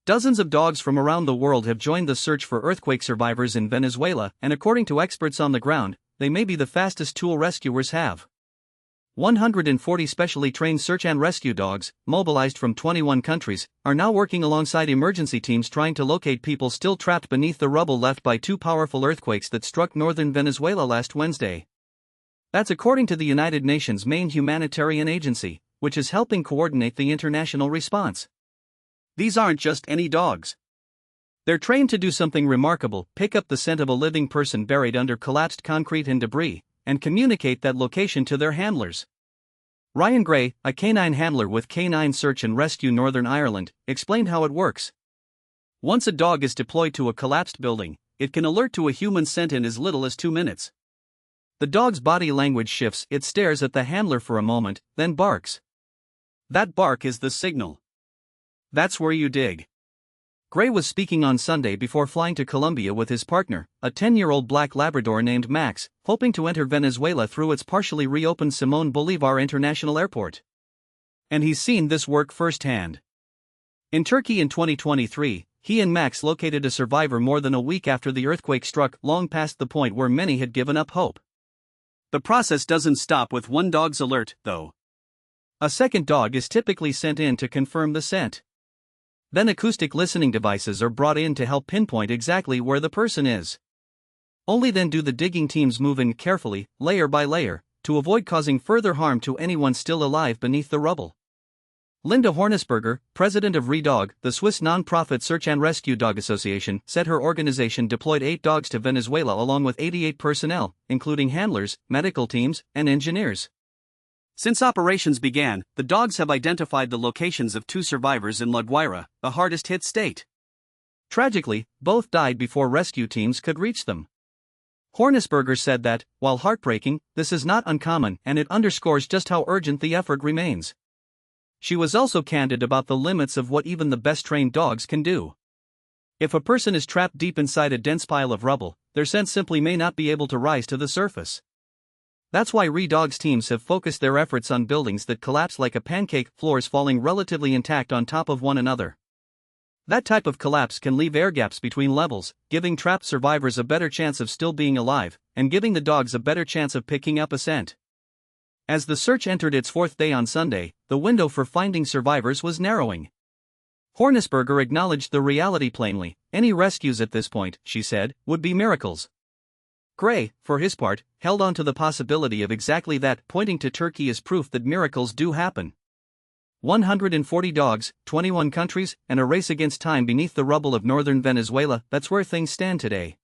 Dozens of dogs from around the world have joined the search for earthquake survivors in Venezuela, and according to experts on the ground, they may be the fastest tool rescuers have. 140 specially trained search and rescue dogs, mobilized from 21 countries, are now working alongside emergency teams trying to locate people still trapped beneath the rubble left by two powerful earthquakes that struck northern Venezuela last Wednesday. That's according to the United Nations' main humanitarian agency, which is helping coordinate the international response. These aren't just any dogs. They're trained to do something remarkable: pick up the scent of a living person buried under collapsed concrete and debris, and communicate that location to their handlers. Ryan Gray, a canine handler with Canine Search and Rescue Northern Ireland, explained how it works. Once a dog is deployed to a collapsed building, it can alert to a human scent in as little as 2 minutes. The dog's body language shifts: it stares at the handler for a moment, then barks. That bark is the signal. That's where you dig. Gray was speaking on Sunday before flying to Colombia with his partner, a 10-year-old black Labrador named Max, hoping to enter Venezuela through its partially reopened Simón Bolívar International Airport. And he's seen this work firsthand. In Turkey in 2023, he and Max located a survivor more than a week after the earthquake struck, long past the point where many had given up hope. The process doesn't stop with one dog's alert, though. A second dog is typically sent in to confirm the scent. Then acoustic listening devices are brought in to help pinpoint exactly where the person is. Only then do the digging teams move in carefully, layer by layer, to avoid causing further harm to anyone still alive beneath the rubble. Linda Hornisberger, president of ReDog, the Swiss non-profit search and rescue dog association, said her organization deployed 8 dogs to Venezuela along with 88 personnel, including handlers, medical teams, and engineers. Since operations began, the dogs have identified the locations of 2 survivors in La Guaira, the hardest-hit state. Tragically, both died before rescue teams could reach them. Hornisberger said that, while heartbreaking, this is not uncommon, and it underscores just how urgent the effort remains. She was also candid about the limits of what even the best-trained dogs can do. If a person is trapped deep inside a dense pile of rubble, their scent simply may not be able to rise to the surface. That's why ReDog's teams have focused their efforts on buildings that collapse like a pancake, floors falling relatively intact on top of one another. That type of collapse can leave air gaps between levels, giving trapped survivors a better chance of still being alive, and giving the dogs a better chance of picking up a scent. As the search entered its 4th day on Sunday, the window for finding survivors was narrowing. Hornisberger acknowledged the reality plainly: any rescues at this point, she said, would be miracles. Gray, for his part, held on to the possibility of exactly that, pointing to Turkey as proof that miracles do happen. 140 dogs, 21 countries, and a race against time beneath the rubble of northern Venezuela — that's where things stand today.